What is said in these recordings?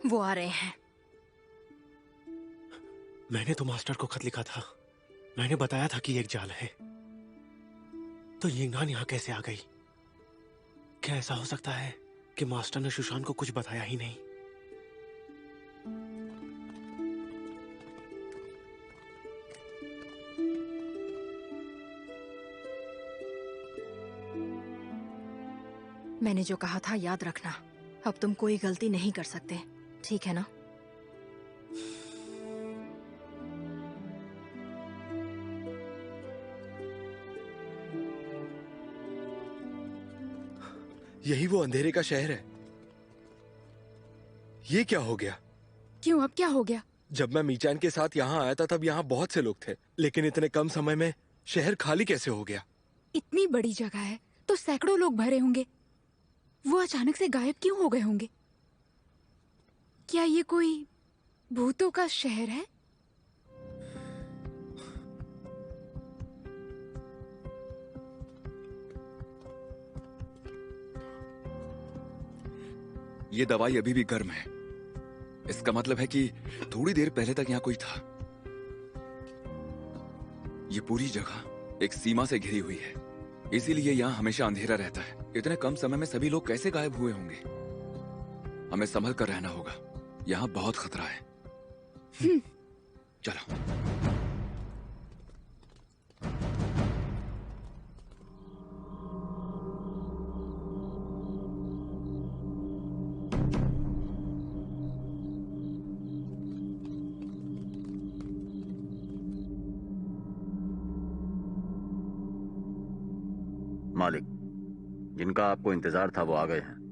वो आ रहे हैं। मैंने तो मास्टर को खत लिखा था। मैंने बताया था कि ये एक जाल है। तो यिंगनान यहाँ कैसे आ गई? क्या ऐसा हो सकता है कि मास्टर ने सुशान को कुछ बताया ही नहीं? मैंने जो कहा था याद रखना। अब तुम कोई गलती नहीं कर सकते, ठीक है ना? यही वो अंधेरे का शहर है। ये क्या हो गया? क्यों, अब क्या हो गया? जब मैं मीचान के साथ यहाँ आया था तब यहाँ बहुत से लोग थे, लेकिन इतने कम समय में शहर खाली कैसे हो गया? इतनी बड़ी जगह है तो सैकड़ों लोग भरे होंगे। वो अचानक से गायब क्यों हो गए होंगे? क्या ये कोई भूतों का शहर है? ये दवाई अभी भी गर्म है। इसका मतलब है कि थोड़ी देर पहले तक यहाँ कोई था। ये पूरी जगह एक सीमा से घिरी हुई है, इसीलिए यहाँ हमेशा अंधेरा रहता है। इतने कम समय में सभी लोग कैसे गायब हुए होंगे? हमें संभल कर रहना होगा। यहाँ बहुत खतरा है। चलो। मालिक, जिनका आपको इंतजार था वो आ गए हैं।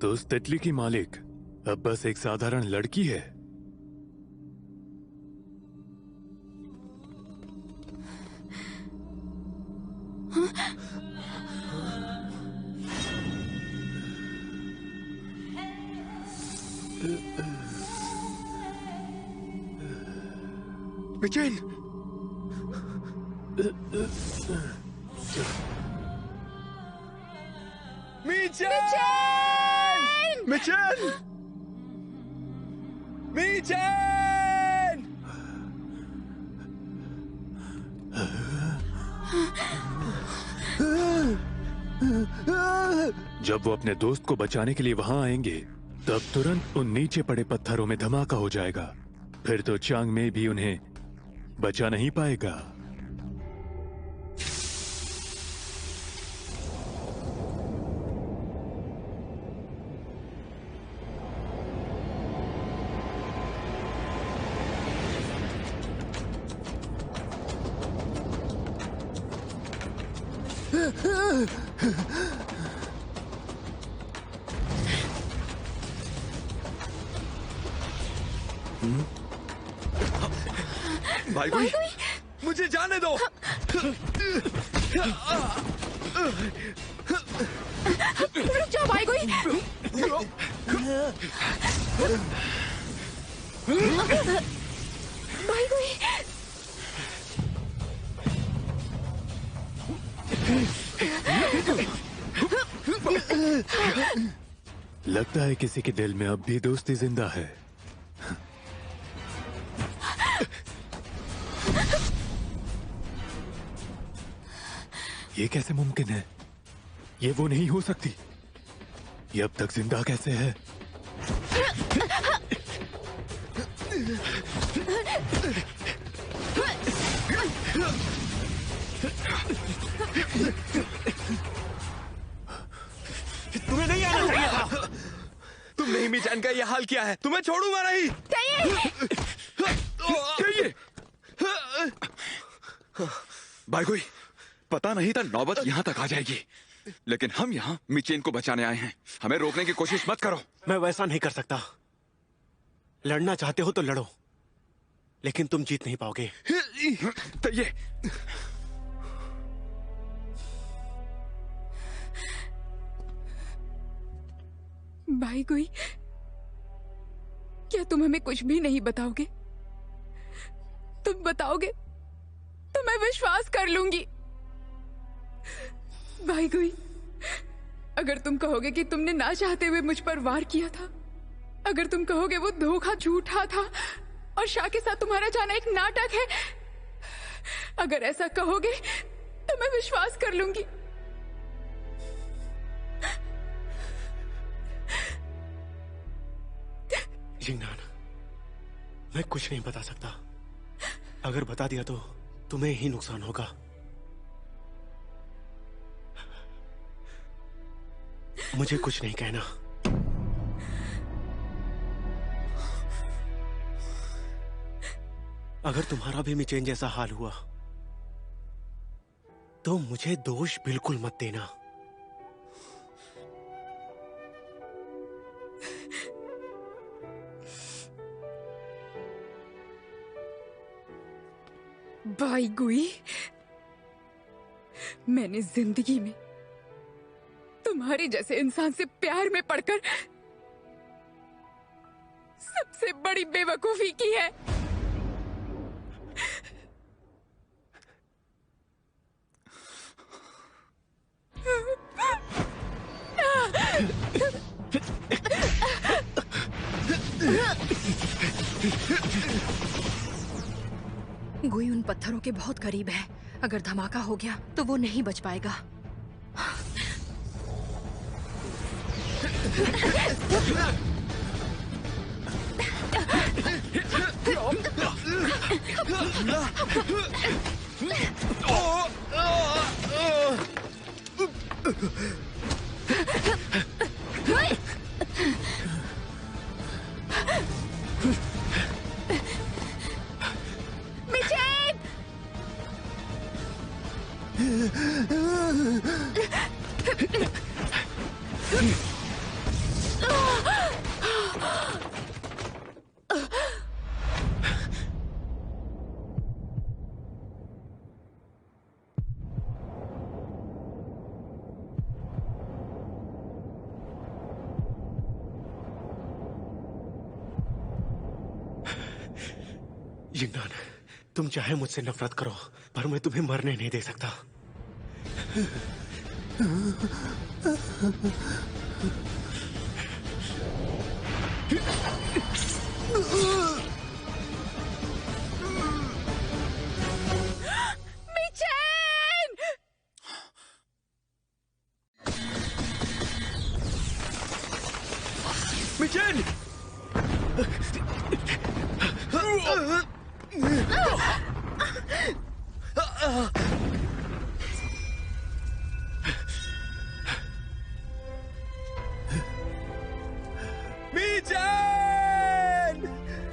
तो उस तितली की मालिक अब बस एक साधारण लड़की है। मिचेन! मिचेन! मिचेन! मिचेन! जब वो अपने दोस्त को बचाने के लिए वहां आएंगे, तब तुरंत उन नीचे पड़े पत्थरों में धमाका हो जाएगा। फिर तो चांग में भी उन्हें बचा नहीं पाएगा। भाई कोई, मुझे जाने दो। रुक जाओ भाई कोई। भाई कोई। लगता है किसी के दिल में अब भी दोस्ती जिंदा है। ये कैसे मुमकिन है? ये वो नहीं हो सकती। ये अब तक जिंदा कैसे है? तुम्हें नहीं आना चाहिए था। तुमने ही मिचान का ये हाल किया है। तुम्हें छोड़ूंगा नहीं। चाहिए। भाई कोई, पता नहीं था नौबत यहाँ तक आ जाएगी, लेकिन हम यहाँ मिचेन को बचाने आए हैं। हमें रोकने की कोशिश मत करो। मैं वैसा नहीं कर सकता। लड़ना चाहते हो तो लड़ो, लेकिन तुम जीत नहीं पाओगे। तो ये भाई कोई, क्या तुम हमें कुछ भी नहीं बताओगे? तुम बताओगे तो मैं विश्वास कर लूंगी। भाई कोई, अगर तुम कहोगे कि तुमने ना चाहते हुए मुझ पर वार किया था, अगर तुम कहोगे वो धोखा झूठा था और शाह के साथ तुम्हारा जाना एक नाटक है, अगर ऐसा कहोगे तो मैं विश्वास कर लूंगी। जिंगनान, मैं कुछ नहीं बता सकता। अगर बता दिया तो तुम्हें ही नुकसान होगा। मुझे कुछ नहीं कहना। अगर तुम्हारा भी मिचेन जैसा हाल हुआ तो मुझे दोष बिल्कुल मत देना। बाई गुई, मैंने जिंदगी में तुम्हारे जैसे इंसान से प्यार में पड़कर सबसे बड़ी बेवकूफी की है। गुई उन पत्थरों के बहुत करीब है। अगर धमाका हो गया तो वो नहीं बच पाएगा। जिंगनान, तुम चाहे मुझसे नफरत करो पर मैं तुम्हें मरने नहीं दे सकता। मिचेन! मिचेन!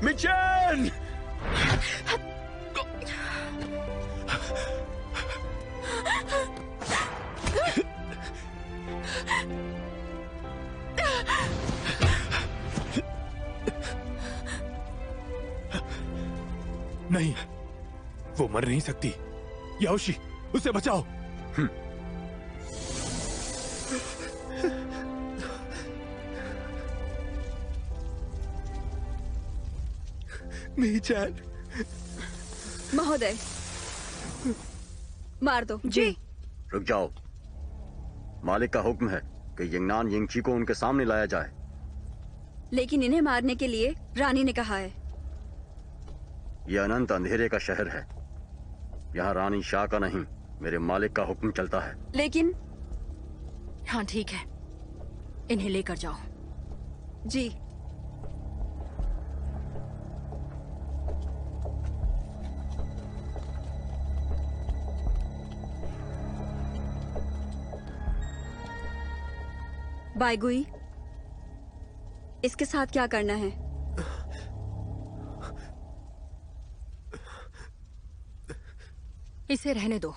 मिचेन! नहीं, वो मर नहीं सकती। याओशी, उसे बचाओ। मिचेन! महोदय, मार दो। जी। रुक जाओ। मालिक का हुक्म है कि यिंगनान यिंगची को उनके सामने लाया जाए। लेकिन इन्हें मारने के लिए रानी ने कहा है। यह अनंत अंधेरे का शहर है। यहाँ रानी शाह का नहीं, मेरे मालिक का हुक्म चलता है। लेकिन हाँ ठीक है, इन्हें लेकर जाओ। जी। बाईगुई, इसके साथ क्या करना है? इसे रहने दो,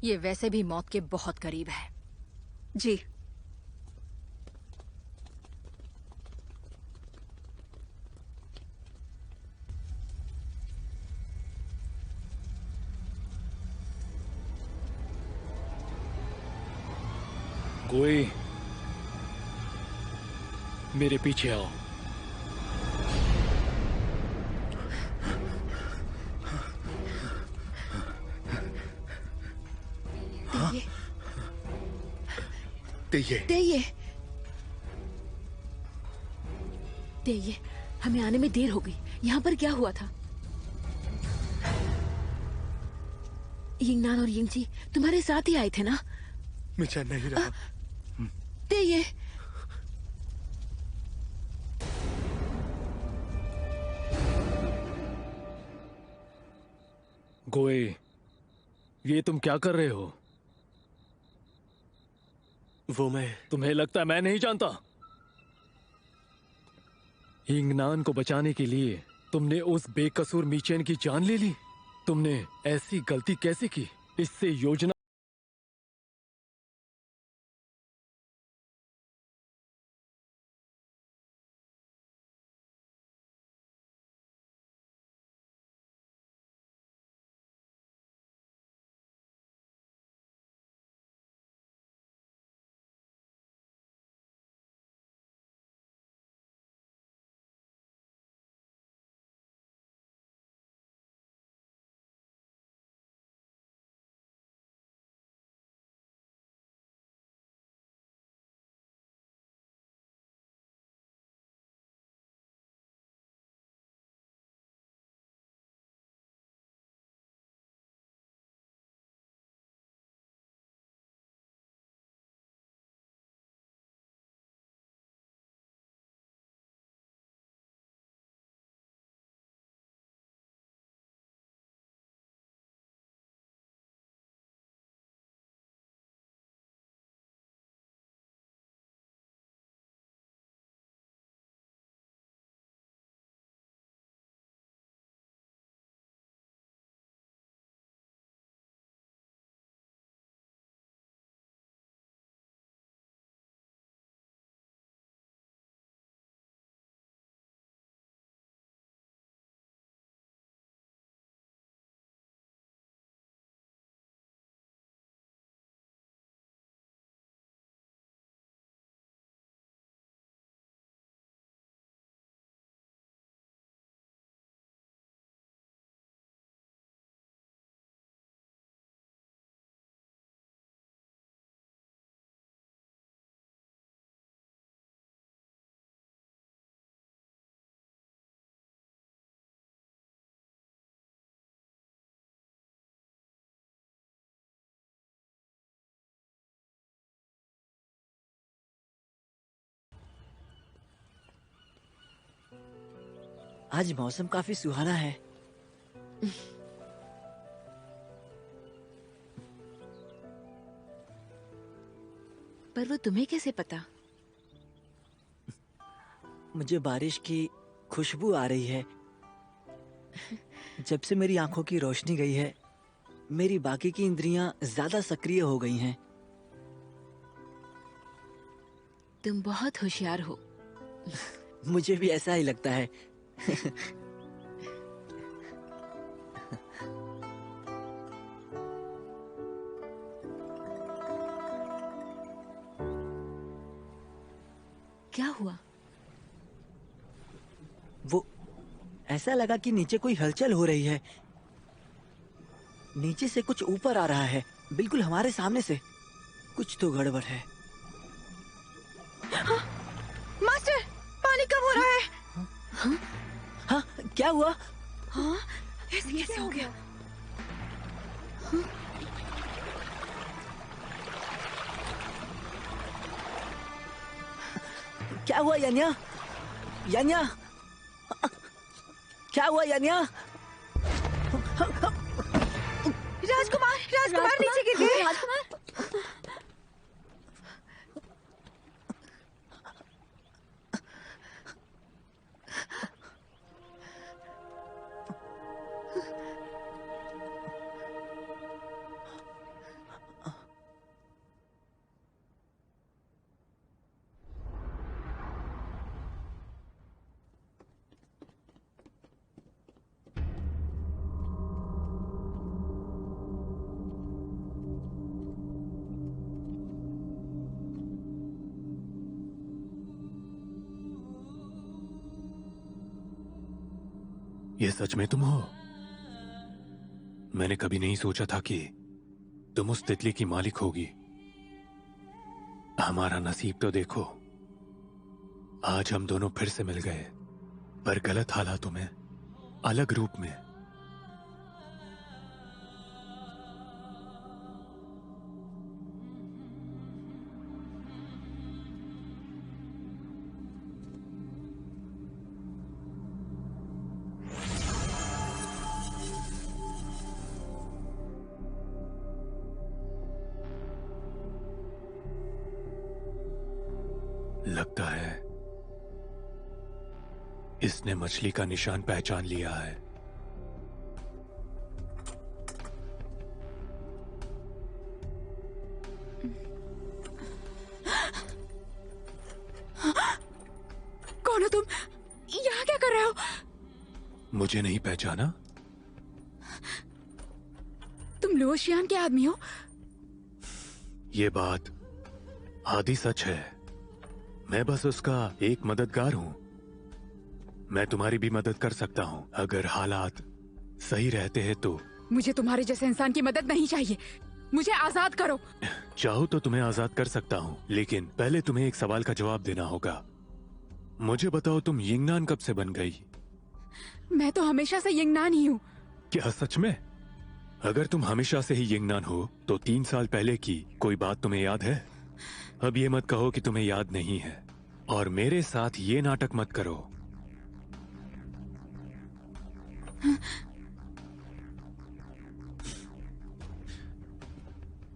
ये वैसे भी मौत के बहुत करीब है। जी। कोई मेरे पीछे आओ। तेये तेये, हमें आने में देर हो गई। यहाँ पर क्या हुआ था? यिंगनान और यिंगजी तुम्हारे साथ ही आए थे ना? मैं चैन नहीं रहा। तेये, गोए, ये तुम क्या कर रहे हो? वो मैं तुम्हें लगता है मैं नहीं जानता? यिंगनान को बचाने के लिए तुमने उस बेकसूर मीचेन की जान ले ली। तुमने ऐसी गलती कैसे की? इससे योजना आज मौसम काफी सुहाना है। पर वो तुम्हें कैसे पता? मुझे बारिश की खुशबू आ रही है। जब से मेरी आंखों की रोशनी गई है, मेरी बाकी की इंद्रियां ज्यादा सक्रिय हो गई हैं। तुम बहुत होशियार हो। मुझे भी ऐसा ही लगता है। क्या हुआ? वो ऐसा लगा कि नीचे कोई हलचल हो रही है। नीचे से कुछ ऊपर आ रहा है, बिल्कुल हमारे सामने से। कुछ तो गड़बड़ है। हाँ, मास्टर, पानी कब हो रहा है? हाँ? हाँ, क्या हुआ? हाँ, ऐसे कैसे हो गया? हाँ? क्या हुआ यान्या? यान्या, क्या हुआ यान्या? राजकुमार, राजकुमार नीचे गिर गए। राजकुमार, ये सच में तुम हो? मैंने कभी नहीं सोचा था कि तुम उस तितली की मालिक होगी। हमारा नसीब तो देखो, आज हम दोनों फिर से मिल गए, पर गलत हालातों में, अलग रूप में। लगता है इसने मछली का निशान पहचान लिया है। कौन हो तुम? यहाँ क्या कर रहे हो? मुझे नहीं पहचाना? तुम लुओशियान के आदमी हो? ये बात आधी सच है। मैं बस उसका एक मददगार हूं। मैं तुम्हारी भी मदद कर सकता हूं अगर हालात सही रहते हैं तो। मुझे तुम्हारे जैसे इंसान की मदद नहीं चाहिए। मुझे आजाद करो। चाहो तो तुम्हें आजाद कर सकता हूं, लेकिन पहले तुम्हें एक सवाल का जवाब देना होगा। मुझे बताओ, तुम यिंगनान कब से बन गई? मैं तो हमेशा से यिंगनान ही हूँ। क्या सच में? अगर तुम हमेशा से ही यिंगनान हो तो 3 साल पहले की कोई बात तुम्हें याद है? अब ये मत कहो कि तुम्हें याद नहीं है, और मेरे साथ ये नाटक मत करो।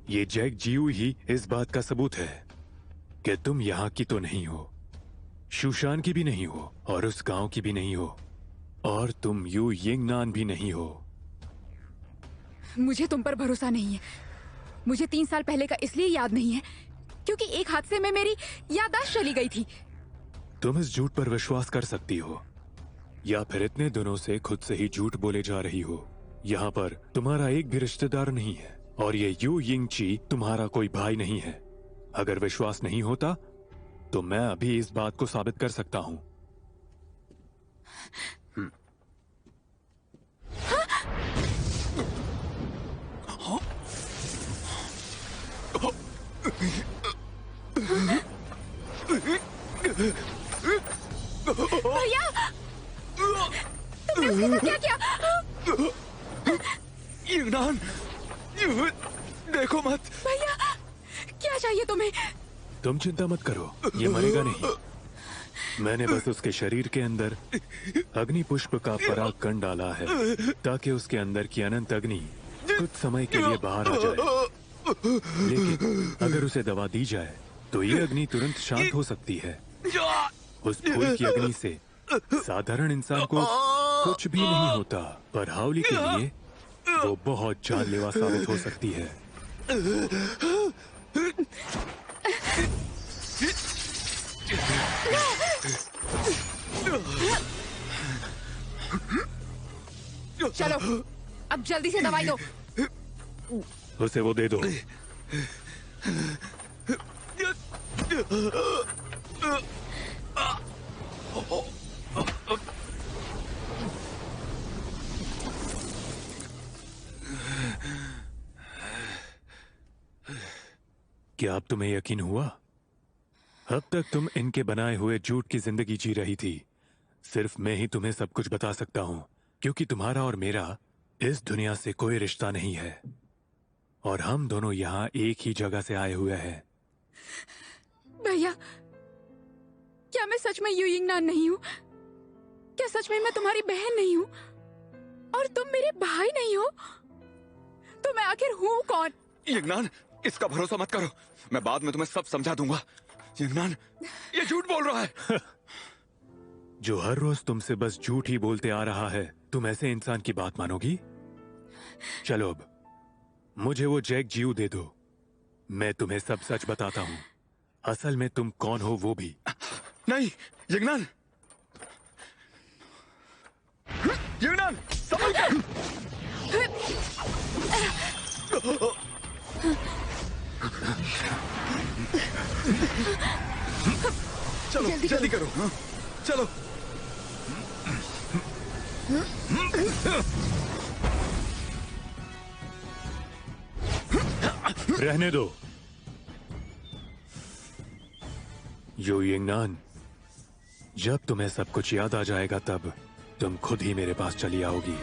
ये जैक जियू ही इस बात का सबूत है कि तुम यहाँ की तो नहीं हो, शूशान की भी नहीं हो, और उस गांव की भी नहीं हो, और तुम यू यिंगनान भी नहीं हो। मुझे तुम पर भरोसा नहीं है। मुझे 3 साल पहले का इसलिए याद नहीं है क्योंकि एक हादसे में मेरी याददाश्त चली गई थी। तुम इस झूठ पर विश्वास कर सकती हो, या फिर इतने दिनों से खुद से ही झूठ बोले जा रही हो। यहाँ पर तुम्हारा एक भी रिश्तेदार नहीं है, और ये यू यिंगची तुम्हारा कोई भाई नहीं है। अगर विश्वास नहीं होता तो मैं अभी इस बात को साबित कर सकता हूँ। भैया, तुमने उसके साथ क्या किया? यिंगनान, देखो मत। भैया, क्या चाहिए तुम्हें? तुम चिंता मत करो, ये मरेगा नहीं। मैंने बस उसके शरीर के अंदर अग्नि पुष्प का पराग कण डाला है, ताकि उसके अंदर की अनंत अग्नि कुछ समय के लिए बाहर आ जाए। लेकिन अगर उसे दवा दी जाए तो ये अग्नि तुरंत शांत हो सकती है। उस फूल की अग्नि से साधारण इंसान को कुछ भी नहीं होता, पर हावली के लिए वो बहुत जानलेवा साबित हो सकती है। चलो, अब जल्दी से दवाई दो। उसे वो दे दो। क्या अब तुम्हें यकीन हुआ? अब तक तुम इनके बनाए हुए झूठ की जिंदगी जी रही थी। सिर्फ मैं ही तुम्हें सब कुछ बता सकता हूं, क्योंकि तुम्हारा और मेरा इस दुनिया से कोई रिश्ता नहीं है, और हम दोनों यहाँ एक ही जगह से आए हुए हैं। भैया, क्या मैं सच में यू यिंगनान नहीं हूँ? क्या सच में मैं तुम्हारी बहन नहीं हूँ? और तुम मेरे भाई नहीं हो? तो मैं आखिर हूँ कौन? यिंगनान, इसका भरोसा मत करो। मैं बाद में तुम्हें सब समझा दूंगा। यिंगनान, ये झूठ बोल रहा है। जो हर रोज तुमसे बस झूठ ही बोलते आ रहा है, तुम ऐसे इंसान की बात मानोगी? चलो अब मुझे वो जैक जियू दे दो। मैं तुम्हें सब सच बताता हूँ, असल में तुम कौन हो वो भी। नहीं, यिंगनान, यिंगनान, संभल कर। चलो जल्दी करो। चलो। रहने दो। यो यिंगनान, जब तुम्हें सब कुछ याद आ जाएगा तब तुम खुद ही मेरे पास चली आओगी।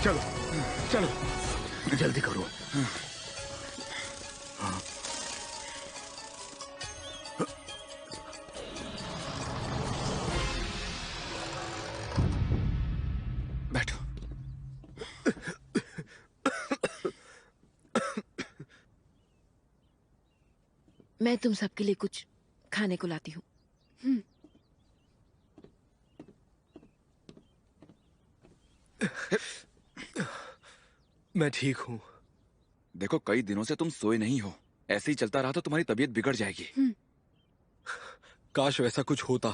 चलो चलो जल्दी करो। बैठो। मैं तुम सबके लिए कुछ खाने को लाती हूँ। मैं ठीक हूँ। देखो, कई दिनों से तुम सोए नहीं हो। ऐसे ही चलता रहा तो तुम्हारी तबीयत बिगड़ जाएगी। काश वैसा कुछ होता,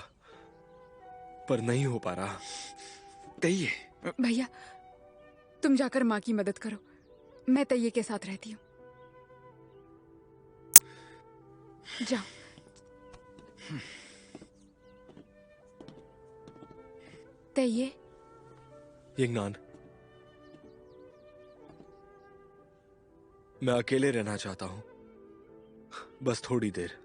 पर नहीं हो पा रहा। कहिए। भैया, तुम जाकर माँ की मदद करो, मैं तैये के साथ रहती हूँ। जाओ। तैये। यिंगनान, मैं अकेले रहना चाहता हूँ, बस थोड़ी देर।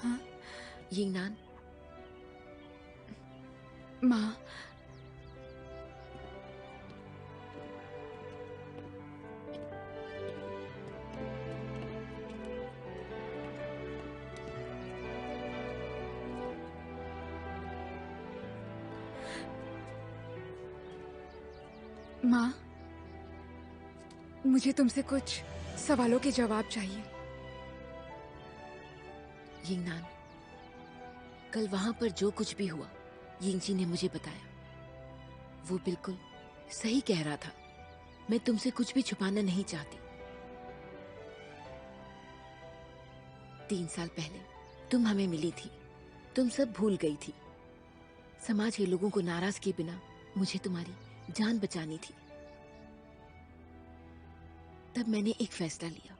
हाँ? यिंगनान, माँ, माँ, मुझे तुमसे कुछ सवालों के जवाब चाहिए। यिंगनान, कल वहां पर जो कुछ भी हुआ, यिंगजी ने मुझे बताया। वो बिल्कुल सही कह रहा था। मैं तुमसे कुछ भी छुपाना नहीं चाहती। 3 साल पहले तुम हमें मिली थी, तुम सब भूल गई थी। समाज के लोगों को नाराज किए बिना मुझे तुम्हारी जान बचानी थी। तब मैंने एक फैसला लिया,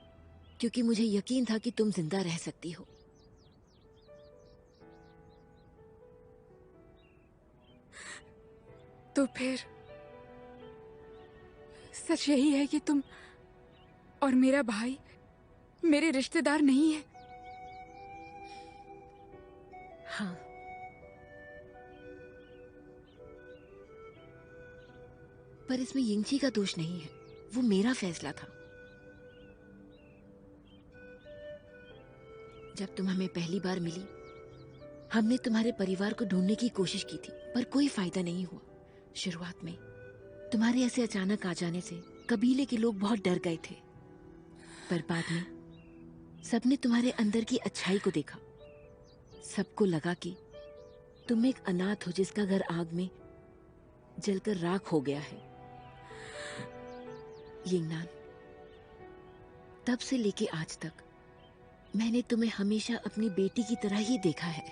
क्योंकि मुझे यकीन था कि तुम जिंदा रह सकती हो। तो फिर सच यही है कि तुम और मेरा भाई मेरे रिश्तेदार नहीं है? हाँ। पर इसमें यिंगजी का दोष नहीं है, वो मेरा फैसला था। जब तुम हमें पहली बार मिली, हमने तुम्हारे परिवार को ढूंढने की कोशिश की थी, पर कोई फायदा नहीं हुआ। शुरुआत में तुम्हारे ऐसे अचानक आ जाने से कबीले के लोग बहुत डर गए थे, पर बाद में सबने तुम्हारे अंदर की अच्छाई को देखा। सबको लगा कि तुम एक अनाथ हो जिसका घर आग में जलकर राख हो गया है। यिंगनान, तब से लेके आज तक मैंने तुम्हें हमेशा अपनी बेटी की तरह ही देखा है।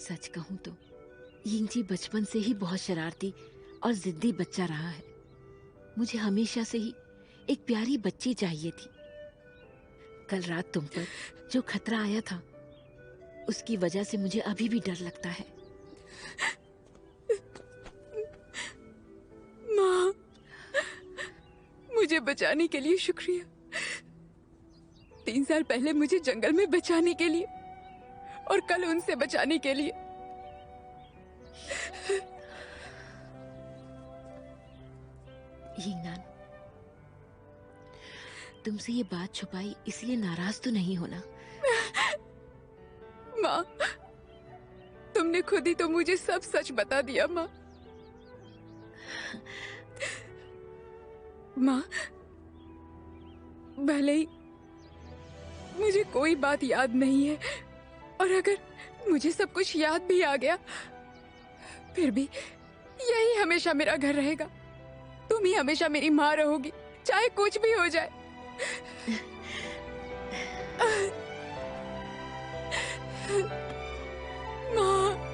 सच कहूं तो यिंगजी बचपन से ही बहुत शरारती और जिद्दी बच्चा रहा है। मुझे हमेशा से ही एक प्यारी बच्ची चाहिए थी। कल रात तुम पर जो खतरा आया था, उसकी वजह से मुझे अभी भी डर लगता है। माँ, मुझे बचाने के लिए शुक्रिया। 3 साल पहले मुझे जंगल में बचाने के लिए और कल उनसे बचाने के लिए। यिंगनान, तुमसे ये बात छुपाई इसलिए नाराज तो नहीं होना? माँ, तुमने खुद ही तो मुझे सब सच बता दिया। माँ, माँ, भले ही मुझे कोई बात याद नहीं है, और अगर मुझे सब कुछ याद भी आ गया, फिर भी यही हमेशा मेरा घर रहेगा। तुम ही हमेशा मेरी माँ रहोगी, चाहे कुछ भी हो जाए। माँ,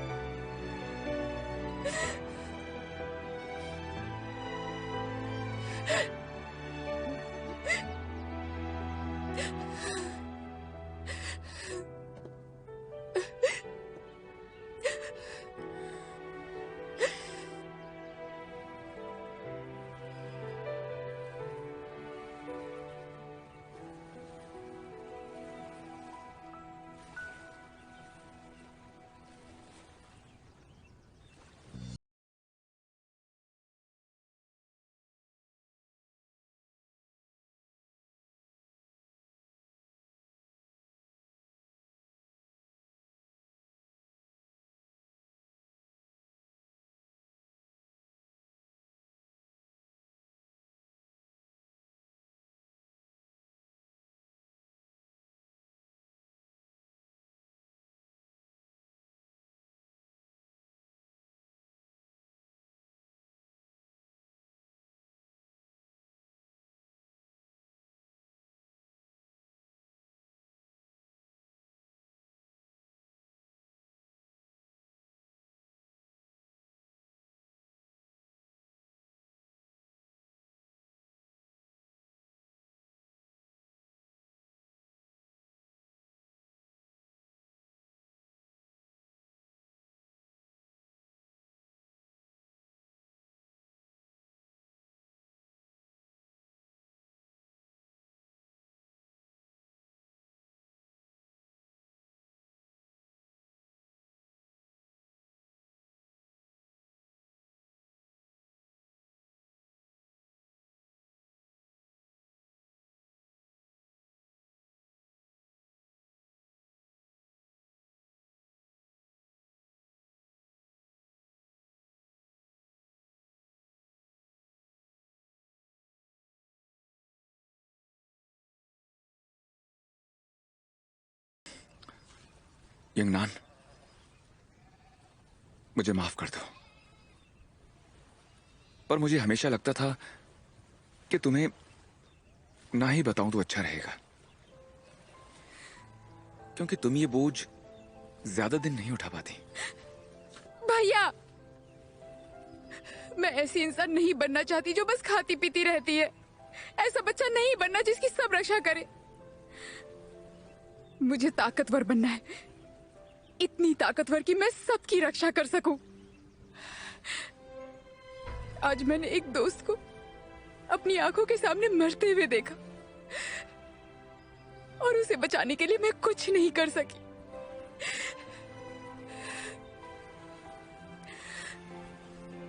यंगनान, मुझे माफ कर दो, पर मुझे हमेशा लगता था कि तुम्हें ना ही बताऊं तो अच्छा रहेगा, क्योंकि तुम ये बोझ ज्यादा दिन नहीं उठा पाती। भैया, मैं ऐसी इंसान नहीं बनना चाहती जो बस खाती पीती रहती है। ऐसा बच्चा नहीं बनना जिसकी सब रक्षा करे। मुझे ताकतवर बनना है, इतनी ताकतवर कि मैं सबकी रक्षा कर सकूं। आज मैंने एक दोस्त को अपनी आंखों के सामने मरते हुए देखा और उसे बचाने के लिए मैं कुछ नहीं कर सकी।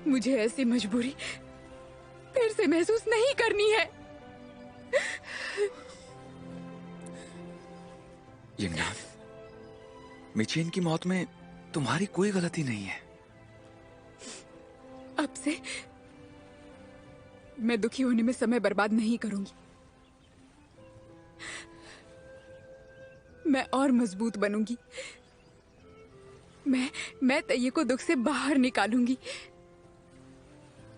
मुझे ऐसी मजबूरी फिर से महसूस नहीं करनी है। यंगनान, मिचेन की मौत में तुम्हारी कोई गलती नहीं है। अब से मैं दुखी होने में समय बर्बाद नहीं करूंगी। मैं और मजबूत बनूंगी। मैं तैये को दुख से बाहर निकालूंगी।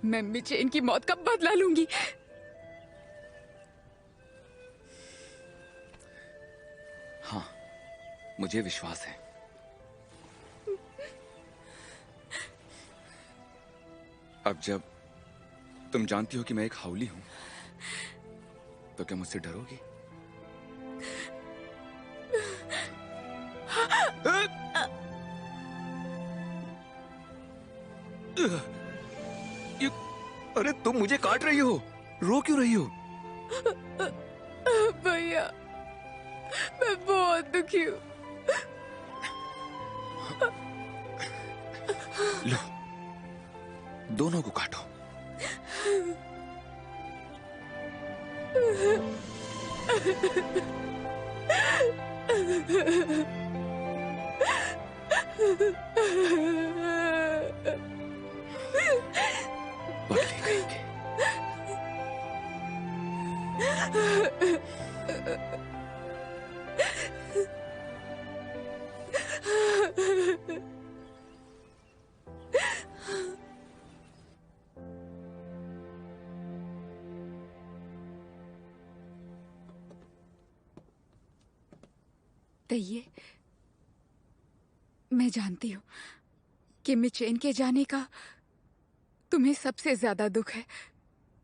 मैं मिचेन की मौत का बदला लूंगी। हाँ, मुझे विश्वास है। अब जब तुम जानती हो कि मैं एक हाउली हूं, तो क्या मुझसे डरोगी? अरे तुम मुझे काट रही हो, रो क्यों रही हो? भैया, मैं बहुत दुखी हूँ। लो, दोनों को काटो। पगली कहीं के। तैये, मैं जानती हूँ कि मिचेन के जाने का तुम्हें सबसे ज्यादा दुख है।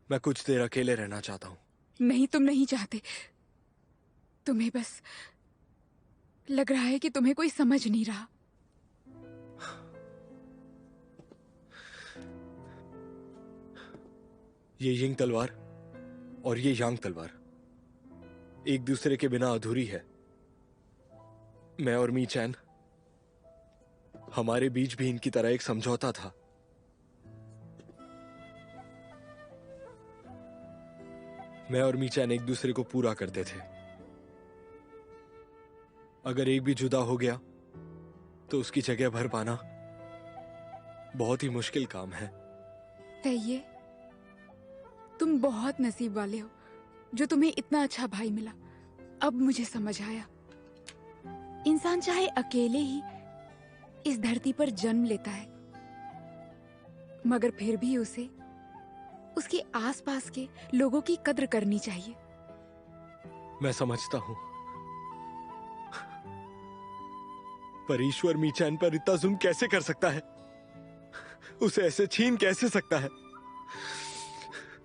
मैं कुछ देर अकेले रहना चाहता हूँ। नहीं, तुम नहीं चाहते। तुम्हें बस लग रहा है कि तुम्हें कोई समझ नहीं रहा। ये यिंग तलवार और ये यांग तलवार एक दूसरे के बिना अधूरी है। मैं और मी चैन, हमारे बीच भी इनकी तरह एक समझौता था। मैं और मी चैन एक दूसरे को पूरा करते थे। अगर एक भी जुदा हो गया तो उसकी जगह भर पाना बहुत ही मुश्किल काम है। तैये, तुम बहुत नसीब वाले हो जो तुम्हें इतना अच्छा भाई मिला। अब मुझे समझ आया, इंसान चाहे अकेले ही इस धरती पर जन्म लेता है, मगर फिर भी उसे उसके आसपास के लोगों की कद्र करनी चाहिए। मैं समझता हूं, पर ईश्वर मीचैन पर इतना जुल्म कैसे कर सकता है? उसे ऐसे छीन कैसे सकता है?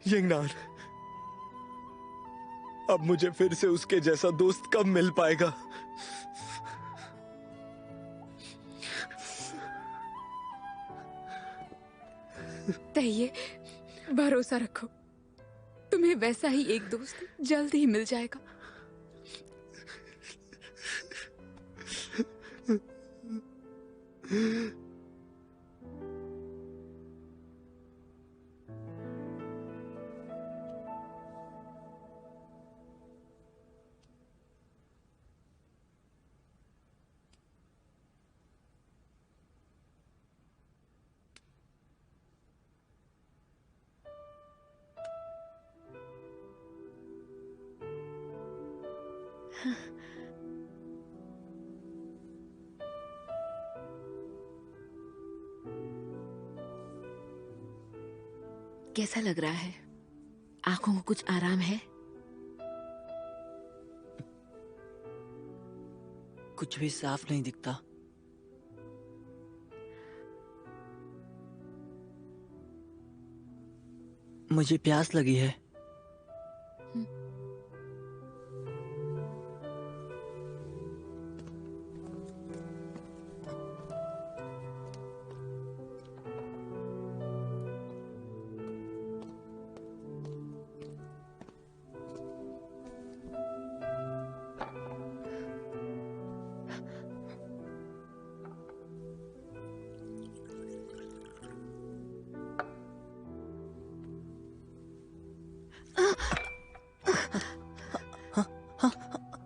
यंगनान, अब मुझे फिर से उसके जैसा दोस्त कब मिल पाएगा? तैये, भरोसा रखो, तुम्हें वैसा ही एक दोस्त जल्द ही मिल जाएगा। कैसा लग रहा है? आंखों को कुछ आराम है? कुछ भी साफ नहीं दिखता। मुझे प्यास लगी है।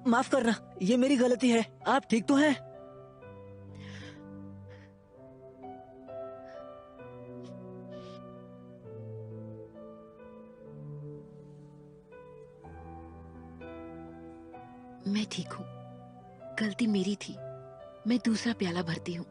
माफ करना, ये मेरी गलती है। आप ठीक तो हैं? मैं ठीक हूँ। गलती मेरी थी। मैं दूसरा प्याला भरती हूँ।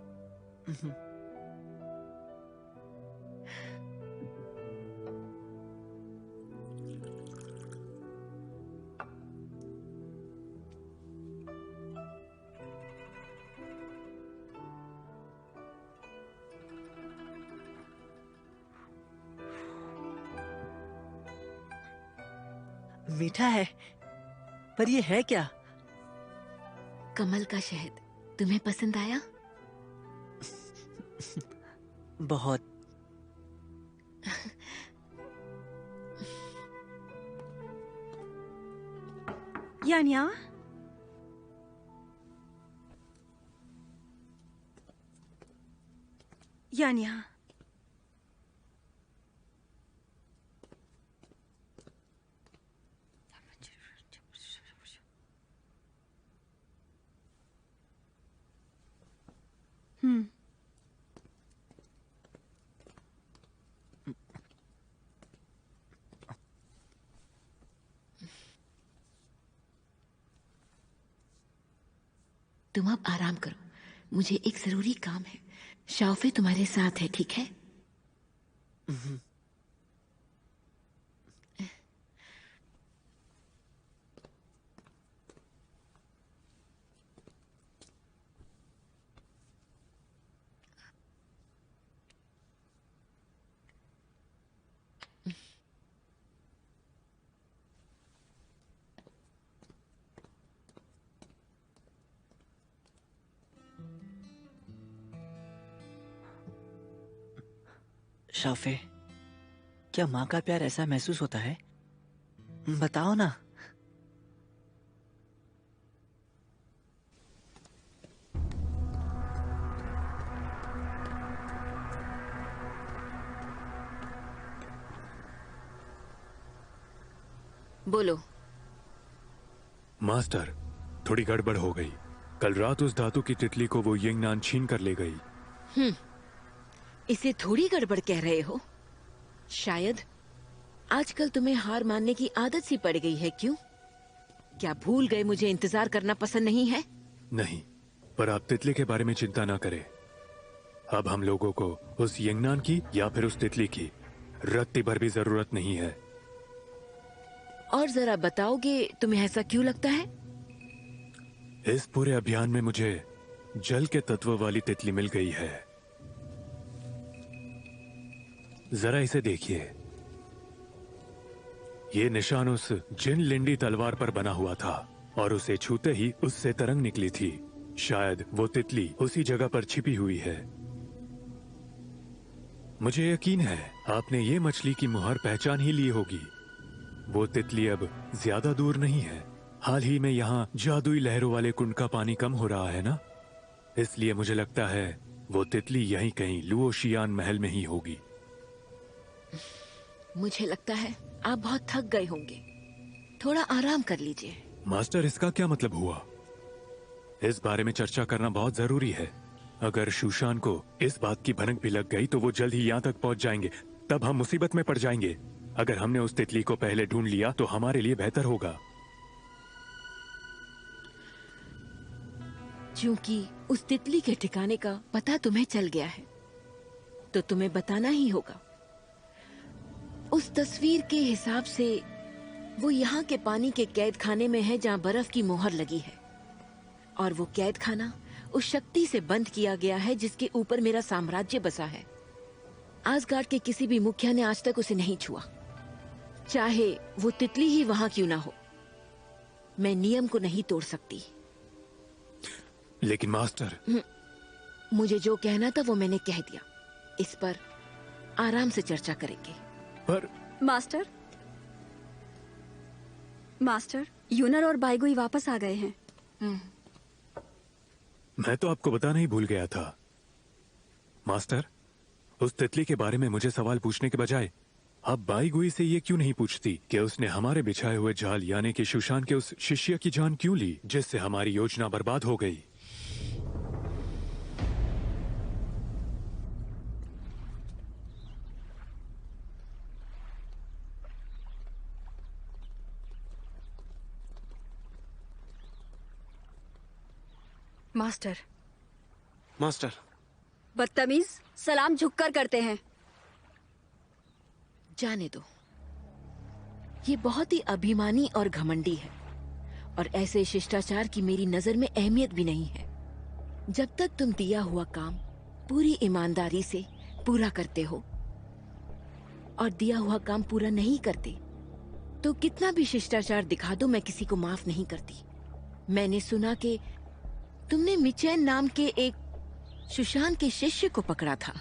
मीठा है, पर ये है क्या? कमल का शहद। तुम्हें पसंद आया? बहुत। यानिया, यानिया, तुम अब आराम करो। मुझे एक जरूरी काम है। शाओफे तुम्हारे साथ है, ठीक है? शाफे, क्या माँ का प्यार ऐसा महसूस होता है? बताओ ना। बोलो। मास्टर, थोड़ी गड़बड़ हो गई। कल रात उस धातु की तितली को वो यिंगनान छीन कर ले गई। इसे थोड़ी गड़बड़ कह रहे हो? शायद आजकल तुम्हें हार मानने की आदत सी पड़ गई है। क्यों? क्या भूल गए मुझे इंतजार करना पसंद नहीं है? नहीं, पर आप तितली के बारे में चिंता ना करें। अब हम लोगों को उस यिंगनान की या फिर उस तितली की रत्ती भर भी जरूरत नहीं है। और जरा बताओगे तुम्हें ऐसा क्यों लगता है? इस पूरे अभियान में मुझे जल के तत्व वाली तितली मिल गई है। जरा इसे देखिए। ये निशान उस जिन लिंडी तलवार पर बना हुआ था और उसे छूते ही उससे तरंग निकली थी। शायद वो तितली उसी जगह पर छिपी हुई है। मुझे यकीन है आपने ये मछली की मुहर पहचान ही ली होगी। वो तितली अब ज्यादा दूर नहीं है। हाल ही में यहाँ जादुई लहरों वाले कुंड का पानी कम हो रहा है ना, इसलिए मुझे लगता है वो तितली यहीं कहीं लुओशियान महल में ही होगी। मुझे लगता है आप बहुत थक गए होंगे। थोड़ा आराम कर लीजिए। मास्टर, इसका क्या मतलब हुआ? इस बारे में चर्चा करना बहुत जरूरी है। अगर शूशान को इस बात की भनक भी लग गई तो वो जल्द ही यहाँ तक पहुंच जाएंगे। तब हम मुसीबत में पड़ जाएंगे। अगर हमने उस तितली को पहले ढूंढ लिया तो हमारे लिए बेहतर होगा। क्योंकि उस तितली के ठिकाने का पता तुम्हें चल गया है, तो तुम्हें बताना ही होगा। उस तस्वीर के हिसाब से वो यहाँ के पानी के कैद खाने में है जहाँ बर्फ की मोहर लगी है, और वो कैद खाना उस शक्ति से बंद किया गया है जिसके ऊपर मेरा साम्राज्य बसा है। आसगार्ड के किसी भी मुखिया ने आज तक उसे नहीं छुआ, चाहे वो तितली ही वहां क्यों ना हो। मैं नियम को नहीं तोड़ सकती। लेकिन मास्टर, मुझे जो कहना था वो मैंने कह दिया। इस पर आराम से चर्चा करेंगे। पर मास्टर, यूनर और बाइगुई वापस आ गए हैं। मैं तो आपको बताना ही भूल गया था। मास्टर, उस तितली के बारे में मुझे सवाल पूछने के बजाय आप बाईगुई से ये क्यों नहीं पूछती कि उसने हमारे बिछाए हुए जाल यानी कि सुशान के उस शिष्य की जान क्यों ली, जिससे हमारी योजना बर्बाद हो गई। मास्टर। मास्टर। बदतमीज, सलाम झुककर करते हैं। जाने दो, ये बहुत ही अभिमानी और घमंडी है, और ऐसे शिष्टाचार की मेरी नजर में अहमियत भी नहीं है। जब तक तुम दिया हुआ काम पूरी ईमानदारी से पूरा करते हो और दिया हुआ काम पूरा नहीं करते तो कितना भी शिष्टाचार दिखा दो, मैं किसी को माफ नहीं करती। मैंने सुना कि तुमने मिचेन नाम के एक सुशान के शिष्य को पकड़ा था।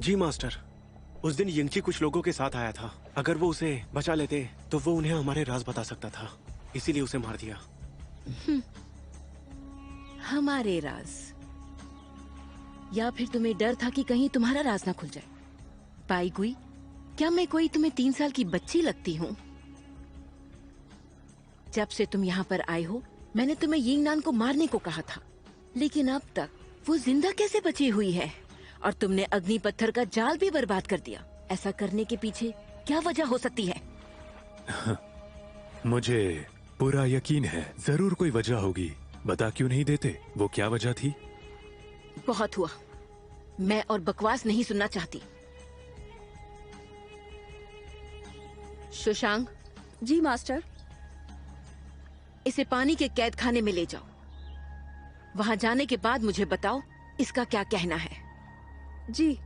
जी मास्टर, उस दिन यिंगची कुछ लोगों के साथ आया था। अगर वो उसे बचा लेते तो वो उन्हें हमारे राज बता सकता था, इसीलिए उसे मार दिया। हमारे राज? या फिर तुम्हें डर था कि कहीं तुम्हारा राज ना खुल जाए? बाईगुई, क्या मैं कोई तुम्हें 3 साल की बच्ची लगती हूँ? जब से तुम यहाँ पर आए हो मैंने तुम्हें यिंगनान को मारने को कहा था, लेकिन अब तक वो जिंदा कैसे बची हुई है? और तुमने अग्नि पत्थर का जाल भी बर्बाद कर दिया। ऐसा करने के पीछे क्या वजह हो सकती है? मुझे पूरा यकीन है जरूर कोई वजह होगी। बता क्यों नहीं देते, वो क्या वजह थी? बहुत हुआ, मैं और बकवास नहीं सुनना चाहती। सुशांग। जी मास्टर। इसे पानी के कैद खाने में ले जाओ। वहां जाने के बाद मुझे बताओ इसका क्या कहना है। जी।